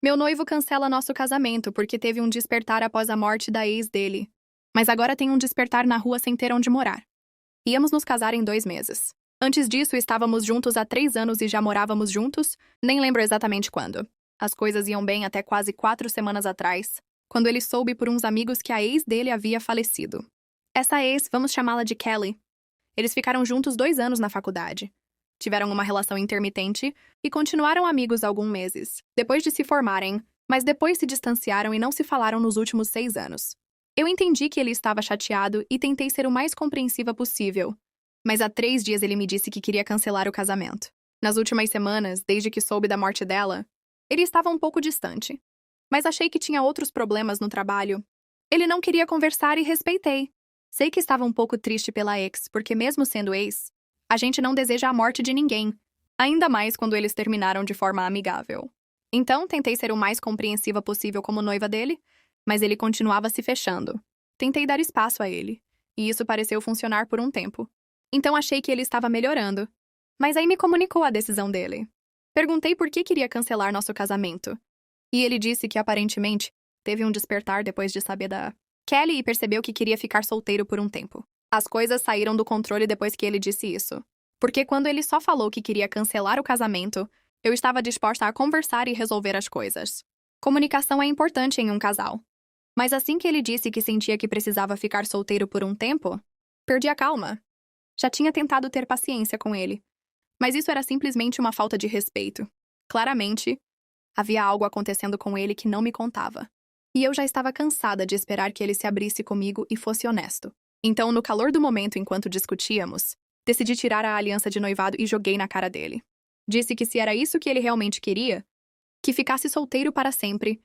Meu noivo cancela nosso casamento porque teve um despertar após a morte da ex dele. Mas agora tem um despertar na rua sem ter onde morar. Íamos nos casar em 2 meses. Antes disso, estávamos juntos há 3 anos e já morávamos juntos, nem lembro exatamente quando. As coisas iam bem até quase 4 semanas atrás, quando ele soube por uns amigos que a ex dele havia falecido. Essa ex, vamos chamá-la de Kelly. Eles ficaram juntos 2 anos na faculdade. Tiveram uma relação intermitente e continuaram amigos alguns meses, depois de se formarem, mas depois se distanciaram e não se falaram nos últimos 6 anos. Eu entendi que ele estava chateado e tentei ser o mais compreensiva possível, mas há 3 dias ele me disse que queria cancelar o casamento. Nas últimas semanas, desde que soube da morte dela, ele estava um pouco distante, mas achei que tinha outros problemas no trabalho. Ele não queria conversar e respeitei. Sei que estava um pouco triste pela ex, porque mesmo sendo ex, a gente não deseja a morte de ninguém, ainda mais quando eles terminaram de forma amigável. Então, tentei ser o mais compreensiva possível como noiva dele, mas ele continuava se fechando. Tentei dar espaço a ele, e isso pareceu funcionar por um tempo. Então achei que ele estava melhorando, mas aí me comunicou a decisão dele. Perguntei por que queria cancelar nosso casamento, e ele disse que aparentemente teve um despertar depois de saber da Kelly e percebeu que queria ficar solteiro por um tempo. As coisas saíram do controle depois que ele disse isso. Porque quando ele só falou que queria cancelar o casamento, eu estava disposta a conversar e resolver as coisas. Comunicação é importante em um casal. Mas assim que ele disse que sentia que precisava ficar solteiro por um tempo, perdi a calma. Já tinha tentado ter paciência com ele, mas isso era simplesmente uma falta de respeito. Claramente, havia algo acontecendo com ele que não me contava. E eu já estava cansada de esperar que ele se abrisse comigo e fosse honesto. Então, no calor do momento enquanto discutíamos, decidi tirar a aliança de noivado e joguei na cara dele. Disse que se era isso que ele realmente queria, que ficasse solteiro para sempre,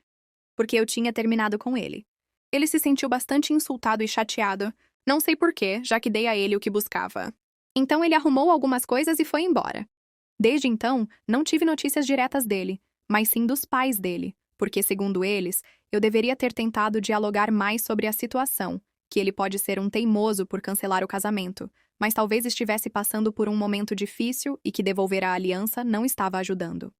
porque eu tinha terminado com ele. Ele se sentiu bastante insultado e chateado, não sei porquê, já que dei a ele o que buscava. Então ele arrumou algumas coisas e foi embora. Desde então, não tive notícias diretas dele, mas sim dos pais dele, porque, segundo eles, eu deveria ter tentado dialogar mais sobre a situação, que ele pode ser um teimoso por cancelar o casamento, mas talvez estivesse passando por um momento difícil e que devolver a aliança não estava ajudando.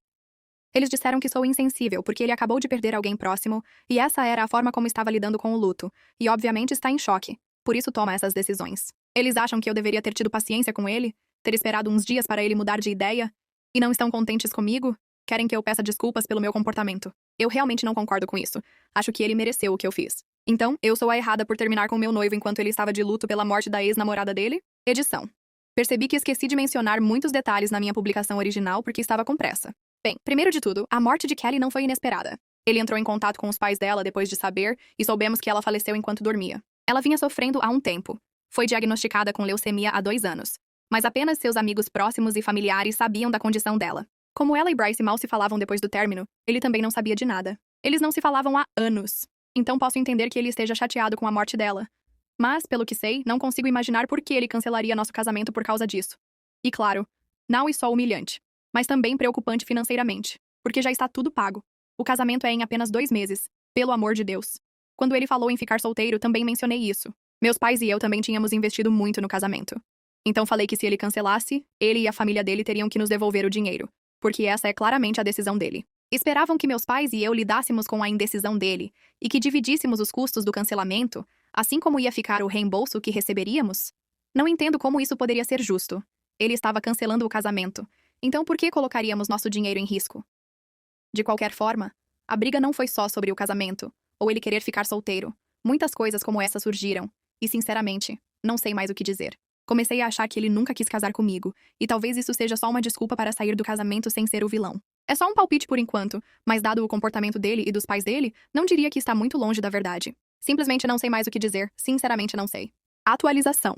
Eles disseram que sou insensível porque ele acabou de perder alguém próximo e essa era a forma como estava lidando com o luto, e obviamente está em choque, por isso toma essas decisões. Eles acham que eu deveria ter tido paciência com ele, ter esperado uns dias para ele mudar de ideia, e não estão contentes comigo? Querem que eu peça desculpas pelo meu comportamento. Eu realmente não concordo com isso. Acho que ele mereceu o que eu fiz. Então, eu sou a errada por terminar com meu noivo enquanto ele estava de luto pela morte da ex-namorada dele? Edição. Percebi que esqueci de mencionar muitos detalhes na minha publicação original porque estava com pressa. Bem, primeiro de tudo, a morte de Kelly não foi inesperada. Ele entrou em contato com os pais dela depois de saber e soubemos que ela faleceu enquanto dormia. Ela vinha sofrendo há um tempo. Foi diagnosticada com leucemia há 2 anos. Mas apenas seus amigos próximos e familiares sabiam da condição dela. Como ela e Bryce mal se falavam depois do término, ele também não sabia de nada. Eles não se falavam há anos. Então posso entender que ele esteja chateado com a morte dela. Mas, pelo que sei, não consigo imaginar por que ele cancelaria nosso casamento por causa disso. E claro, não é só humilhante, mas também preocupante financeiramente, porque já está tudo pago. O casamento é em apenas 2 meses, pelo amor de Deus. Quando ele falou em ficar solteiro, também mencionei isso. Meus pais e eu também tínhamos investido muito no casamento. Então falei que se ele cancelasse, ele e a família dele teriam que nos devolver o dinheiro, porque essa é claramente a decisão dele. Esperavam que meus pais e eu lidássemos com a indecisão dele e que dividíssemos os custos do cancelamento, assim como ia ficar o reembolso que receberíamos? Não entendo como isso poderia ser justo. Ele estava cancelando o casamento, então por que colocaríamos nosso dinheiro em risco? De qualquer forma, a briga não foi só sobre o casamento, ou ele querer ficar solteiro. Muitas coisas como essa surgiram, e sinceramente, não sei mais o que dizer. Comecei a achar que ele nunca quis casar comigo, e talvez isso seja só uma desculpa para sair do casamento sem ser o vilão. É só um palpite por enquanto, mas dado o comportamento dele e dos pais dele, não diria que está muito longe da verdade. Simplesmente não sei mais o que dizer, sinceramente não sei. Atualização.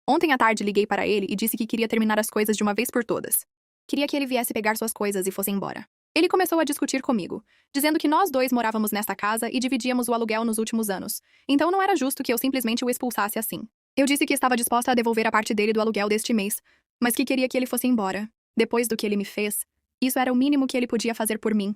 Ontem à tarde liguei para ele e disse que queria terminar as coisas de uma vez por todas. Queria que ele viesse pegar suas coisas e fosse embora. Ele começou a discutir comigo, dizendo que nós dois morávamos nesta casa e dividíamos o aluguel nos últimos anos, então não era justo que eu simplesmente o expulsasse assim. Eu disse que estava disposta a devolver a parte dele do aluguel deste mês, mas que queria que ele fosse embora. Depois do que ele me fez, isso era o mínimo que ele podia fazer por mim.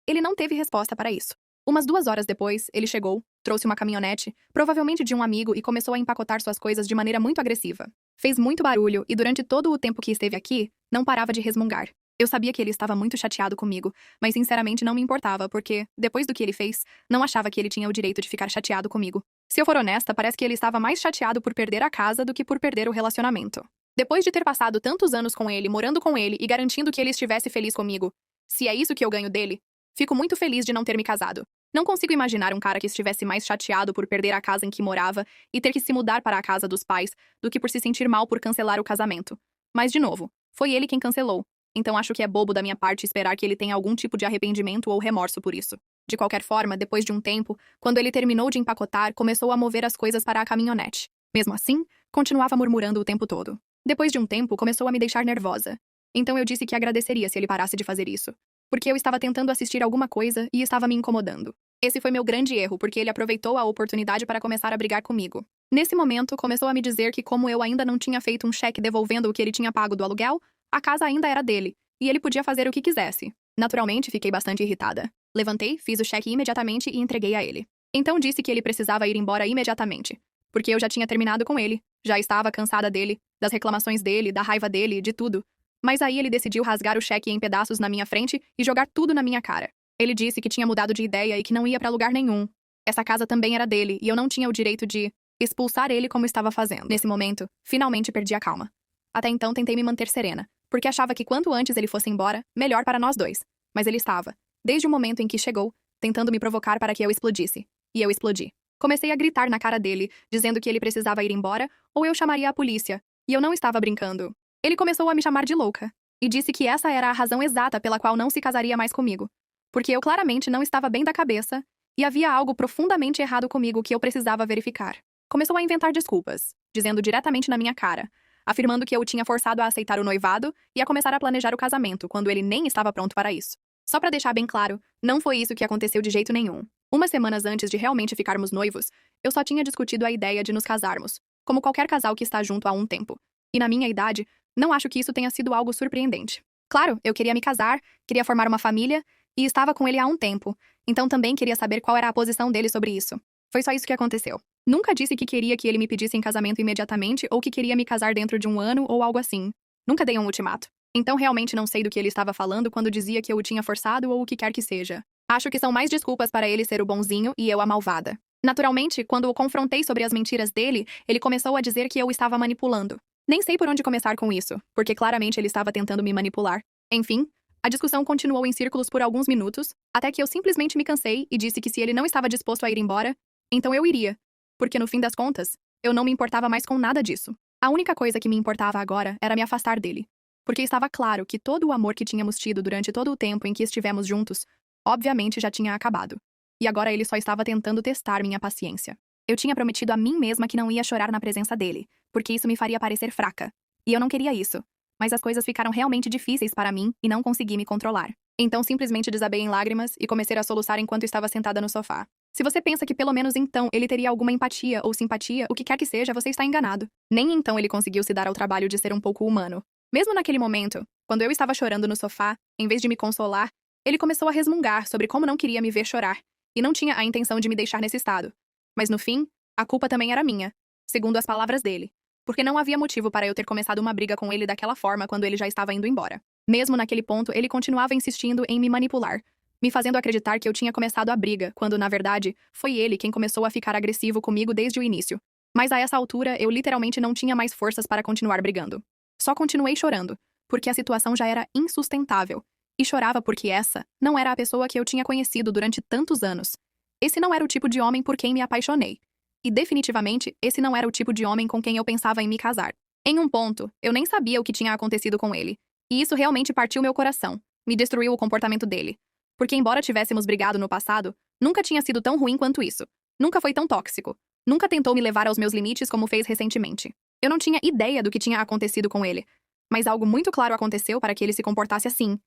Ele não teve resposta para isso. Umas 2 horas depois, ele chegou, trouxe uma caminhonete, provavelmente de um amigo, e começou a empacotar suas coisas de maneira muito agressiva. Fez muito barulho e durante todo o tempo que esteve aqui, não parava de resmungar. Eu sabia que ele estava muito chateado comigo, mas sinceramente não me importava, porque, depois do que ele fez, não achava que ele tinha o direito de ficar chateado comigo. Se eu for honesta, parece que ele estava mais chateado por perder a casa do que por perder o relacionamento. Depois de ter passado tantos anos com ele, morando com ele e garantindo que ele estivesse feliz comigo, se é isso que eu ganho dele, fico muito feliz de não ter me casado. Não consigo imaginar um cara que estivesse mais chateado por perder a casa em que morava e ter que se mudar para a casa dos pais do que por se sentir mal por cancelar o casamento. Mas, de novo, foi ele quem cancelou. Então acho que é bobo da minha parte esperar que ele tenha algum tipo de arrependimento ou remorso por isso. De qualquer forma, depois de um tempo, quando ele terminou de empacotar, começou a mover as coisas para a caminhonete. Mesmo assim, continuava murmurando o tempo todo. Depois de um tempo, começou a me deixar nervosa. Então eu disse que agradeceria se ele parasse de fazer isso, porque eu estava tentando assistir alguma coisa e estava me incomodando. Esse foi meu grande erro, porque ele aproveitou a oportunidade para começar a brigar comigo. Nesse momento, começou a me dizer que como eu ainda não tinha feito um cheque devolvendo o que ele tinha pago do aluguel, a casa ainda era dele, e ele podia fazer o que quisesse. Naturalmente, fiquei bastante irritada. Levantei, fiz o cheque imediatamente e entreguei a ele. Então disse que ele precisava ir embora imediatamente, porque eu já tinha terminado com ele, já estava cansada dele, das reclamações dele, da raiva dele, de tudo. Mas aí ele decidiu rasgar o cheque em pedaços na minha frente e jogar tudo na minha cara. Ele disse que tinha mudado de ideia e que não ia pra lugar nenhum. Essa casa também era dele e eu não tinha o direito de expulsar ele como estava fazendo. Nesse momento, finalmente perdi a calma. Até então tentei me manter serena, porque achava que quanto antes ele fosse embora, melhor para nós dois. Mas ele estava, desde o momento em que chegou, tentando me provocar para que eu explodisse. E eu explodi. Comecei a gritar na cara dele, dizendo que ele precisava ir embora ou eu chamaria a polícia. E eu não estava brincando. Ele começou a me chamar de louca e disse que essa era a razão exata pela qual não se casaria mais comigo. Porque eu claramente não estava bem da cabeça e havia algo profundamente errado comigo que eu precisava verificar. Começou a inventar desculpas, dizendo diretamente na minha cara, afirmando que eu o tinha forçado a aceitar o noivado e a começar a planejar o casamento, quando ele nem estava pronto para isso. Só para deixar bem claro, não foi isso que aconteceu de jeito nenhum. Umas semanas antes de realmente ficarmos noivos, eu só tinha discutido a ideia de nos casarmos, como qualquer casal que está junto há um tempo. E na minha idade, não acho que isso tenha sido algo surpreendente. Claro, eu queria me casar, queria formar uma família, e estava com ele há um tempo, então também queria saber qual era a posição dele sobre isso. Foi só isso que aconteceu. Nunca disse que queria que ele me pedisse em casamento imediatamente ou que queria me casar dentro de um ano ou algo assim. Nunca dei um ultimato. Então realmente não sei do que ele estava falando quando dizia que eu o tinha forçado ou o que quer que seja. Acho que são mais desculpas para ele ser o bonzinho e eu a malvada. Naturalmente, quando o confrontei sobre as mentiras dele, ele começou a dizer que eu o estava manipulando. Nem sei por onde começar com isso, porque claramente ele estava tentando me manipular. Enfim, a discussão continuou em círculos por alguns minutos, até que eu simplesmente me cansei e disse que se ele não estava disposto a ir embora, então eu iria. Porque no fim das contas, eu não me importava mais com nada disso. A única coisa que me importava agora era me afastar dele. Porque estava claro que todo o amor que tínhamos tido durante todo o tempo em que estivemos juntos, obviamente já tinha acabado. E agora ele só estava tentando testar minha paciência. Eu tinha prometido a mim mesma que não ia chorar na presença dele, porque isso me faria parecer fraca. E eu não queria isso. Mas as coisas ficaram realmente difíceis para mim e não consegui me controlar. Então simplesmente desabei em lágrimas e comecei a soluçar enquanto estava sentada no sofá. Se você pensa que pelo menos então ele teria alguma empatia ou simpatia, o que quer que seja, você está enganado. Nem então ele conseguiu se dar ao trabalho de ser um pouco humano. Mesmo naquele momento, quando eu estava chorando no sofá, em vez de me consolar, ele começou a resmungar sobre como não queria me ver chorar, e não tinha a intenção de me deixar nesse estado. Mas no fim, a culpa também era minha, segundo as palavras dele, porque não havia motivo para eu ter começado uma briga com ele daquela forma quando ele já estava indo embora. Mesmo naquele ponto, ele continuava insistindo em me manipular, me fazendo acreditar que eu tinha começado a briga, quando, na verdade, foi ele quem começou a ficar agressivo comigo desde o início. Mas a essa altura, eu literalmente não tinha mais forças para continuar brigando. Só continuei chorando, porque a situação já era insustentável. E chorava porque essa não era a pessoa que eu tinha conhecido durante tantos anos. Esse não era o tipo de homem por quem me apaixonei. E definitivamente, esse não era o tipo de homem com quem eu pensava em me casar. Em um ponto, eu nem sabia o que tinha acontecido com ele. E isso realmente partiu meu coração. Me destruiu o comportamento dele. Porque embora tivéssemos brigado no passado, nunca tinha sido tão ruim quanto isso. Nunca foi tão tóxico. Nunca tentou me levar aos meus limites como fez recentemente. Eu não tinha ideia do que tinha acontecido com ele. Mas algo muito claro aconteceu para que ele se comportasse assim.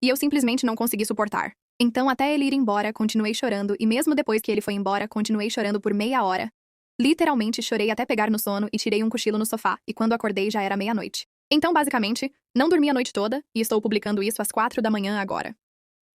E eu simplesmente não consegui suportar. Então, até ele ir embora, continuei chorando, e mesmo depois que ele foi embora, continuei chorando por meia hora. Literalmente, chorei até pegar no sono e tirei um cochilo no sofá, e quando acordei já era meia-noite. Então, basicamente, não dormi a noite toda, e estou publicando isso às 4 da manhã agora.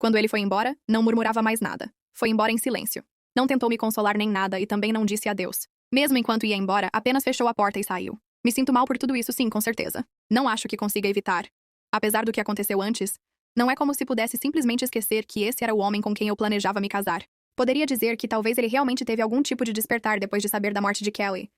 Quando ele foi embora, não murmurava mais nada. Foi embora em silêncio. Não tentou me consolar nem nada e também não disse adeus. Mesmo enquanto ia embora, apenas fechou a porta e saiu. Me sinto mal por tudo isso sim, com certeza. Não acho que consiga evitar. Apesar do que aconteceu antes, não é como se pudesse simplesmente esquecer que esse era o homem com quem eu planejava me casar. Poderia dizer que talvez ele realmente teve algum tipo de despertar depois de saber da morte de Kelly.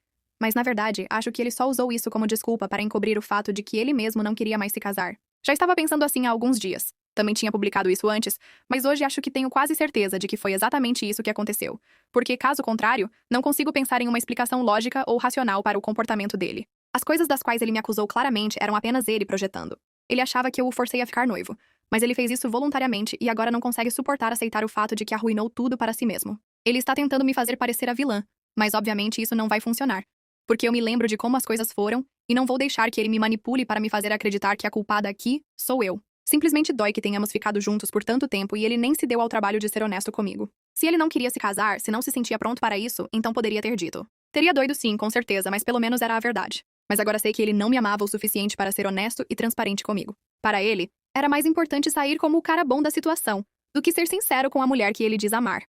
Mas, na verdade, acho que ele só usou isso como desculpa para encobrir o fato de que ele mesmo não queria mais se casar. Já estava pensando assim há alguns dias. Também tinha publicado isso antes, mas hoje acho que tenho quase certeza de que foi exatamente isso que aconteceu. Porque, caso contrário, não consigo pensar em uma explicação lógica ou racional para o comportamento dele. As coisas das quais ele me acusou claramente eram apenas ele projetando. Ele achava que eu o forcei a ficar noivo, mas ele fez isso voluntariamente e agora não consegue suportar aceitar o fato de que arruinou tudo para si mesmo. Ele está tentando me fazer parecer a vilã, mas obviamente isso não vai funcionar. Porque eu me lembro de como as coisas foram e não vou deixar que ele me manipule para me fazer acreditar que a culpada aqui sou eu. Simplesmente dói que tenhamos ficado juntos por tanto tempo e ele nem se deu ao trabalho de ser honesto comigo. Se ele não queria se casar, se não se sentia pronto para isso, então poderia ter dito. Teria doído sim, com certeza, mas pelo menos era a verdade. Mas agora sei que ele não me amava o suficiente para ser honesto e transparente comigo. Para ele, era mais importante sair como o cara bom da situação, do que ser sincero com a mulher que ele diz amar.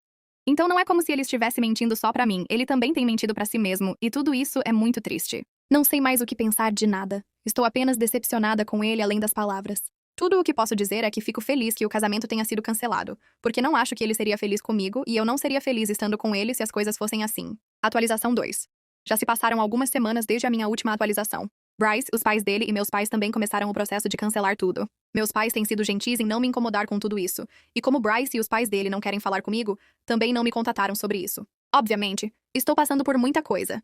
Então não é como se ele estivesse mentindo só pra mim, ele também tem mentido pra si mesmo, e tudo isso é muito triste. Não sei mais o que pensar de nada. Estou apenas decepcionada com ele além das palavras. Tudo o que posso dizer é que fico feliz que o casamento tenha sido cancelado, porque não acho que ele seria feliz comigo e eu não seria feliz estando com ele se as coisas fossem assim. Atualização 2. Já se passaram algumas semanas desde a minha última atualização. Bryce, os pais dele e meus pais também começaram o processo de cancelar tudo. Meus pais têm sido gentis em não me incomodar com tudo isso. E como Bryce e os pais dele não querem falar comigo, também não me contataram sobre isso. Obviamente, estou passando por muita coisa.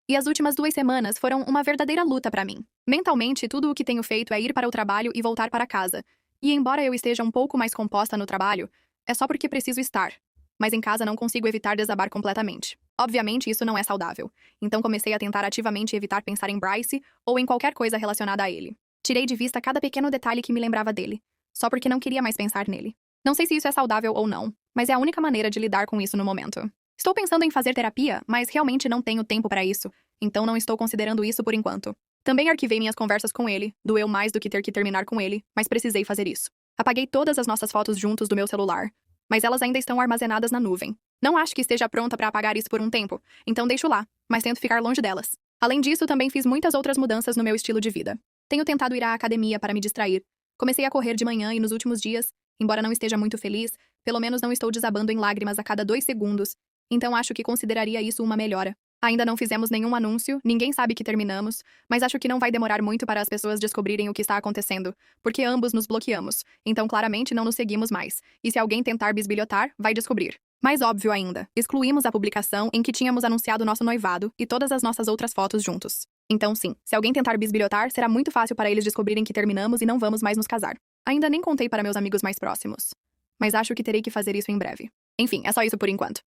E as últimas 2 semanas foram uma verdadeira luta pra mim. Mentalmente, tudo o que tenho feito é ir para o trabalho e voltar para casa. E embora eu esteja um pouco mais composta no trabalho, é só porque preciso estar. Mas em casa não consigo evitar desabar completamente. Obviamente, isso não é saudável. Então comecei a tentar ativamente evitar pensar em Bryce ou em qualquer coisa relacionada a ele. Tirei de vista cada pequeno detalhe que me lembrava dele, só porque não queria mais pensar nele. Não sei se isso é saudável ou não, mas é a única maneira de lidar com isso no momento. Estou pensando em fazer terapia, mas realmente não tenho tempo para isso, então não estou considerando isso por enquanto. Também arquivei minhas conversas com ele, doeu mais do que ter que terminar com ele, mas precisei fazer isso. Apaguei todas as nossas fotos juntos do meu celular, mas elas ainda estão armazenadas na nuvem. Não acho que esteja pronta para apagar isso por um tempo, então deixo lá, mas tento ficar longe delas. Além disso, também fiz muitas outras mudanças no meu estilo de vida. Tenho tentado ir à academia para me distrair. Comecei a correr de manhã e nos últimos dias, embora não esteja muito feliz, pelo menos não estou desabando em lágrimas a cada 2 segundos, então acho que consideraria isso uma melhora. Ainda não fizemos nenhum anúncio, ninguém sabe que terminamos, mas acho que não vai demorar muito para as pessoas descobrirem o que está acontecendo, porque ambos nos bloqueamos, então claramente não nos seguimos mais, e se alguém tentar bisbilhotar, vai descobrir. Mais óbvio ainda, excluímos a publicação em que tínhamos anunciado nosso noivado e todas as nossas outras fotos juntos. Então sim, se alguém tentar bisbilhotar, será muito fácil para eles descobrirem que terminamos e não vamos mais nos casar. Ainda nem contei para meus amigos mais próximos, mas acho que terei que fazer isso em breve. Enfim, é só isso por enquanto.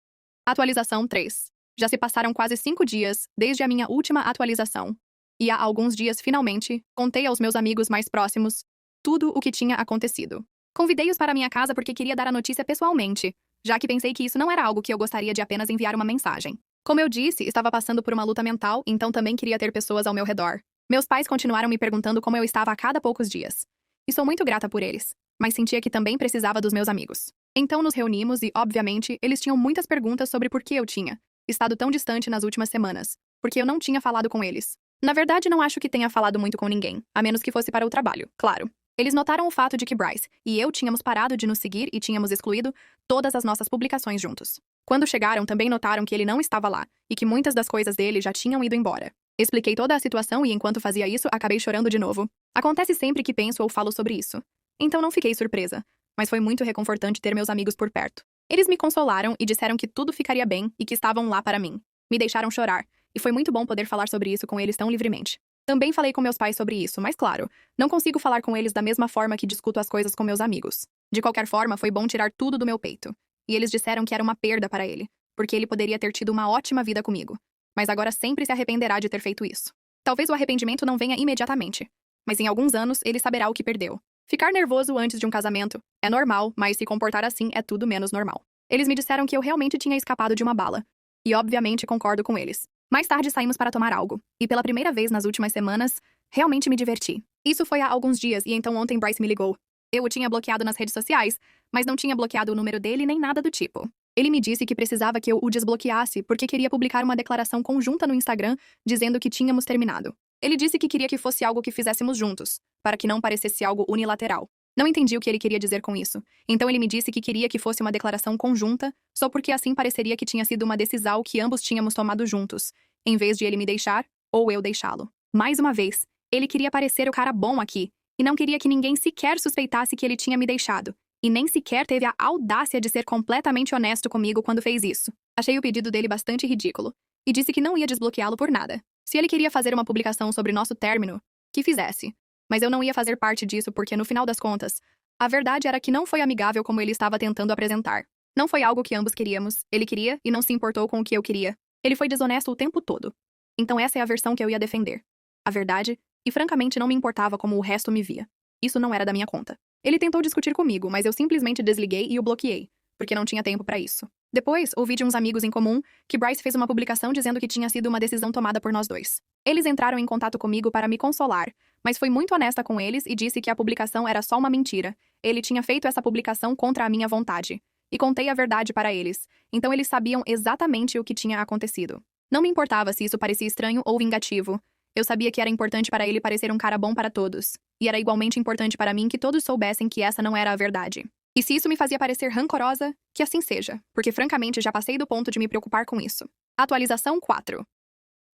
Atualização 3. Já se passaram quase 5 dias desde a minha última atualização. E há alguns dias, finalmente, contei aos meus amigos mais próximos tudo o que tinha acontecido. Convidei-os para minha casa porque queria dar a notícia pessoalmente, já que pensei que isso não era algo que eu gostaria de apenas enviar uma mensagem. Como eu disse, estava passando por uma luta mental, então também queria ter pessoas ao meu redor. Meus pais continuaram me perguntando como eu estava a cada poucos dias. E sou muito grata por eles, mas sentia que também precisava dos meus amigos. Então nos reunimos e, obviamente, eles tinham muitas perguntas sobre por que eu tinha estado tão distante nas últimas semanas, porque eu não tinha falado com eles. Na verdade, não acho que tenha falado muito com ninguém, a menos que fosse para o trabalho, claro. Eles notaram o fato de que Bryce e eu tínhamos parado de nos seguir e tínhamos excluído todas as nossas publicações juntos. Quando chegaram, também notaram que ele não estava lá e que muitas das coisas dele já tinham ido embora. Expliquei toda a situação e enquanto fazia isso, acabei chorando de novo. Acontece sempre que penso ou falo sobre isso. Então não fiquei surpresa, mas foi muito reconfortante ter meus amigos por perto. Eles me consolaram e disseram que tudo ficaria bem e que estavam lá para mim. Me deixaram chorar, e foi muito bom poder falar sobre isso com eles tão livremente. Também falei com meus pais sobre isso, mas claro, não consigo falar com eles da mesma forma que discuto as coisas com meus amigos. De qualquer forma, foi bom tirar tudo do meu peito. E eles disseram que era uma perda para ele, porque ele poderia ter tido uma ótima vida comigo. Mas agora sempre se arrependerá de ter feito isso. Talvez o arrependimento não venha imediatamente, mas em alguns anos ele saberá o que perdeu. Ficar nervoso antes de um casamento é normal, mas se comportar assim é tudo menos normal. Eles me disseram que eu realmente tinha escapado de uma bala. E obviamente concordo com eles. Mais tarde saímos para tomar algo. E pela primeira vez nas últimas semanas, realmente me diverti. Isso foi há alguns dias e então ontem Bryce me ligou. Eu o tinha bloqueado nas redes sociais, mas não tinha bloqueado o número dele nem nada do tipo. Ele me disse que precisava que eu o desbloqueasse porque queria publicar uma declaração conjunta no Instagram dizendo que tínhamos terminado. Ele disse que queria que fosse algo que fizéssemos juntos, para que não parecesse algo unilateral. Não entendi o que ele queria dizer com isso. Então ele me disse que queria que fosse uma declaração conjunta, só porque assim pareceria que tinha sido uma decisão que ambos tínhamos tomado juntos, em vez de ele me deixar ou eu deixá-lo. Mais uma vez, ele queria parecer o cara bom aqui, e não queria que ninguém sequer suspeitasse que ele tinha me deixado, e nem sequer teve a audácia de ser completamente honesto comigo quando fez isso. Achei o pedido dele bastante ridículo, e disse que não ia desbloqueá-lo por nada. Se ele queria fazer uma publicação sobre nosso término, que fizesse. Mas eu não ia fazer parte disso porque, no final das contas, a verdade era que não foi amigável como ele estava tentando apresentar. Não foi algo que ambos queríamos, ele queria e não se importou com o que eu queria. Ele foi desonesto o tempo todo. Então essa é a versão que eu ia defender. A verdade, e francamente não me importava como o resto me via. Isso não era da minha conta. Ele tentou discutir comigo, mas eu simplesmente desliguei e o bloqueei, porque não tinha tempo para isso. Depois, ouvi de uns amigos em comum que Bryce fez uma publicação dizendo que tinha sido uma decisão tomada por nós dois. Eles entraram em contato comigo para me consolar, mas foi muito honesta com eles e disse que a publicação era só uma mentira. Ele tinha feito essa publicação contra a minha vontade. E contei a verdade para eles, então eles sabiam exatamente o que tinha acontecido. Não me importava se isso parecia estranho ou vingativo. Eu sabia que era importante para ele parecer um cara bom para todos. E era igualmente importante para mim que todos soubessem que essa não era a verdade. E se isso me fazia parecer rancorosa, que assim seja, porque francamente já passei do ponto de me preocupar com isso. Atualização 4.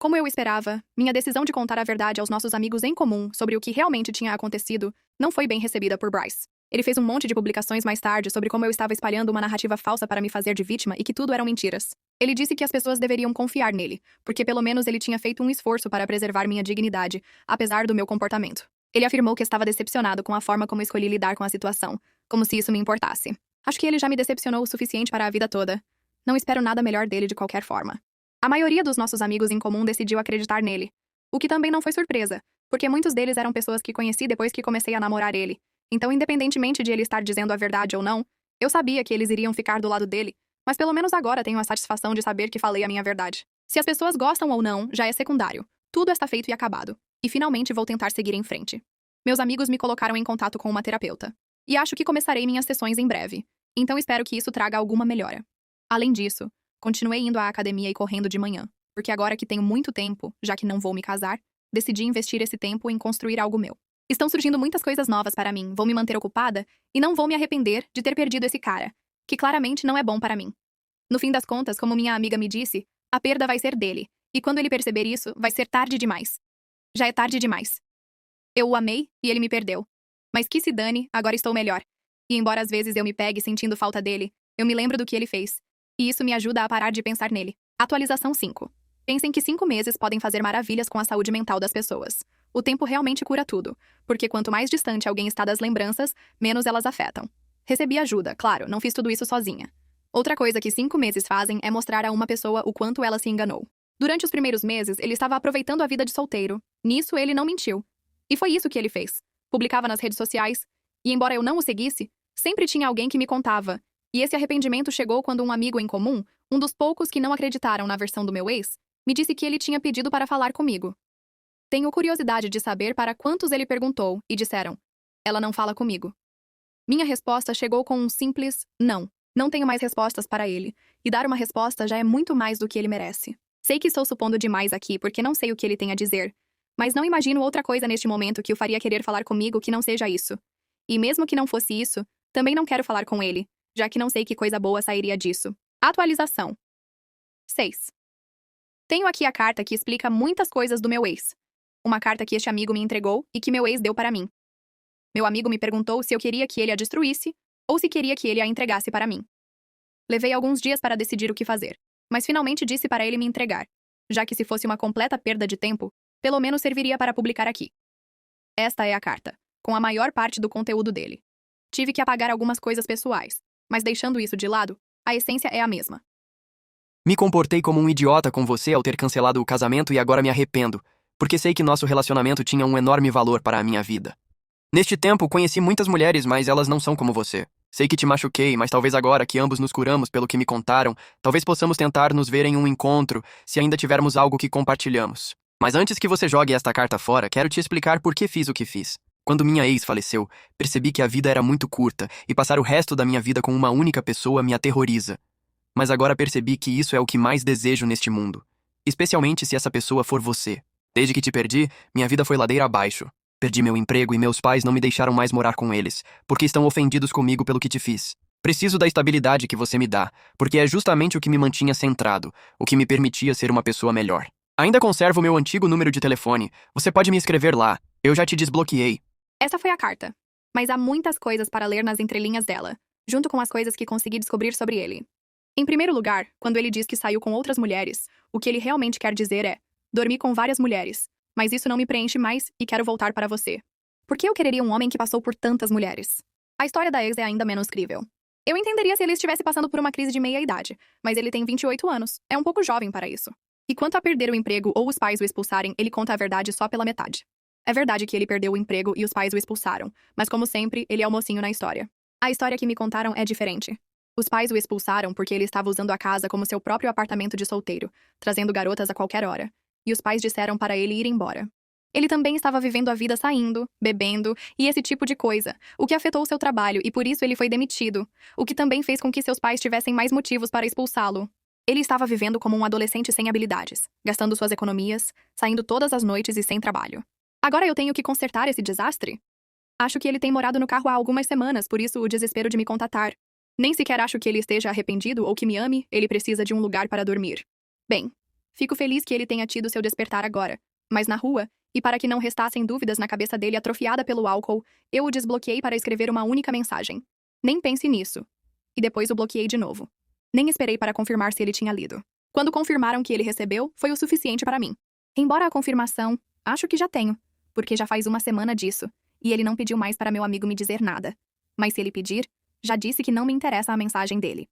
Como eu esperava, minha decisão de contar a verdade aos nossos amigos em comum sobre o que realmente tinha acontecido não foi bem recebida por Bryce. Ele fez um monte de publicações mais tarde sobre como eu estava espalhando uma narrativa falsa para me fazer de vítima e que tudo eram mentiras. Ele disse que as pessoas deveriam confiar nele, porque pelo menos ele tinha feito um esforço para preservar minha dignidade, apesar do meu comportamento. Ele afirmou que estava decepcionado com a forma como escolhi lidar com a situação, como se isso me importasse. Acho que ele já me decepcionou o suficiente para a vida toda. Não espero nada melhor dele de qualquer forma. A maioria dos nossos amigos em comum decidiu acreditar nele, o que também não foi surpresa, porque muitos deles eram pessoas que conheci depois que comecei a namorar ele. Então, independentemente de ele estar dizendo a verdade ou não, eu sabia que eles iriam ficar do lado dele, mas pelo menos agora tenho a satisfação de saber que falei a minha verdade. Se as pessoas gostam ou não, já é secundário. Tudo está feito e acabado. E finalmente vou tentar seguir em frente. Meus amigos me colocaram em contato com uma terapeuta. E acho que começarei minhas sessões em breve. Então espero que isso traga alguma melhora. Além disso, continuei indo à academia e correndo de manhã, porque agora que tenho muito tempo, já que não vou me casar, decidi investir esse tempo em construir algo meu. Estão surgindo muitas coisas novas para mim, vou me manter ocupada e não vou me arrepender de ter perdido esse cara, que claramente não é bom para mim. No fim das contas, como minha amiga me disse, a perda vai ser dele, e quando ele perceber isso, vai ser tarde demais. Já é tarde demais. Eu o amei e ele me perdeu. Mas que se dane, agora estou melhor. E embora às vezes eu me pegue sentindo falta dele, eu me lembro do que ele fez. E isso me ajuda a parar de pensar nele. Atualização 5. Pensem que 5 meses podem fazer maravilhas com a saúde mental das pessoas. O tempo realmente cura tudo, porque quanto mais distante alguém está das lembranças, menos elas afetam. Recebi ajuda, claro, não fiz tudo isso sozinha. Outra coisa que 5 meses fazem é mostrar a uma pessoa o quanto ela se enganou. Durante os primeiros meses, ele estava aproveitando a vida de solteiro. Nisso, ele não mentiu. E foi isso que ele fez. Publicava nas redes sociais, e embora eu não o seguisse, sempre tinha alguém que me contava. E esse arrependimento chegou quando um amigo em comum, um dos poucos que não acreditaram na versão do meu ex, me disse que ele tinha pedido para falar comigo. Tenho curiosidade de saber para quantos ele perguntou, e disseram: ela não fala comigo. Minha resposta chegou com um simples não. Não tenho mais respostas para ele, e dar uma resposta já é muito mais do que ele merece. Sei que estou supondo demais aqui porque não sei o que ele tem a dizer, mas não imagino outra coisa neste momento que o faria querer falar comigo que não seja isso. E mesmo que não fosse isso, também não quero falar com ele, já que não sei que coisa boa sairia disso. Atualização 6. Tenho aqui a carta que explica muitas coisas do meu ex. Uma carta que este amigo me entregou e que meu ex deu para mim. Meu amigo me perguntou se eu queria que ele a destruísse ou se queria que ele a entregasse para mim. Levei alguns dias para decidir o que fazer, mas finalmente disse para ele me entregar, já que se fosse uma completa perda de tempo, pelo menos serviria para publicar aqui. Esta é a carta, com a maior parte do conteúdo dele. Tive que apagar algumas coisas pessoais, mas deixando isso de lado, a essência é a mesma. Me comportei como um idiota com você ao ter cancelado o casamento e agora me arrependo, porque sei que nosso relacionamento tinha um enorme valor para a minha vida. Neste tempo, conheci muitas mulheres, mas elas não são como você. Sei que te machuquei, mas talvez agora que ambos nos curamos pelo que me contaram, talvez possamos tentar nos ver em um encontro, se ainda tivermos algo que compartilhamos. Mas antes que você jogue esta carta fora, quero te explicar por que fiz o que fiz. Quando minha ex faleceu, percebi que a vida era muito curta e passar o resto da minha vida com uma única pessoa me aterroriza. Mas agora percebi que isso é o que mais desejo neste mundo, especialmente se essa pessoa for você. Desde que te perdi, minha vida foi ladeira abaixo. Perdi meu emprego e meus pais não me deixaram mais morar com eles, porque estão ofendidos comigo pelo que te fiz. Preciso da estabilidade que você me dá, porque é justamente o que me mantinha centrado, o que me permitia ser uma pessoa melhor. Ainda conservo meu antigo número de telefone. Você pode me escrever lá. Eu já te desbloqueei. Essa foi a carta. Mas há muitas coisas para ler nas entrelinhas dela, junto com as coisas que consegui descobrir sobre ele. Em primeiro lugar, quando ele diz que saiu com outras mulheres, o que ele realmente quer dizer é: dormi com várias mulheres, mas isso não me preenche mais e quero voltar para você. Por que eu quereria um homem que passou por tantas mulheres? A história da ex é ainda menos crível. Eu entenderia se ele estivesse passando por uma crise de meia-idade, mas ele tem 28 anos, é um pouco jovem para isso. E quanto a perder o emprego ou os pais o expulsarem, ele conta a verdade só pela metade. É verdade que ele perdeu o emprego e os pais o expulsaram, mas como sempre, ele é o mocinho na história. A história que me contaram é diferente. Os pais o expulsaram porque ele estava usando a casa como seu próprio apartamento de solteiro, trazendo garotas a qualquer hora. E os pais disseram para ele ir embora. Ele também estava vivendo a vida saindo, bebendo e esse tipo de coisa, o que afetou seu trabalho e por isso ele foi demitido, o que também fez com que seus pais tivessem mais motivos para expulsá-lo. Ele estava vivendo como um adolescente sem habilidades, gastando suas economias, saindo todas as noites e sem trabalho. Agora eu tenho que consertar esse desastre? Acho que ele tem morado no carro há algumas semanas, por isso o desespero de me contatar. Nem sequer acho que ele esteja arrependido ou que me ame, ele precisa de um lugar para dormir. Bem, fico feliz que ele tenha tido seu despertar agora, mas na rua, e para que não restassem dúvidas na cabeça dele atrofiada pelo álcool, eu o desbloqueei para escrever uma única mensagem. Nem pense nisso. E depois o bloqueei de novo. Nem esperei para confirmar se ele tinha lido. Quando confirmaram que ele recebeu, foi o suficiente para mim. Embora a confirmação, acho que já tenho, porque já faz uma semana disso, e ele não pediu mais para meu amigo me dizer nada. Mas se ele pedir, já disse que não me interessa a mensagem dele.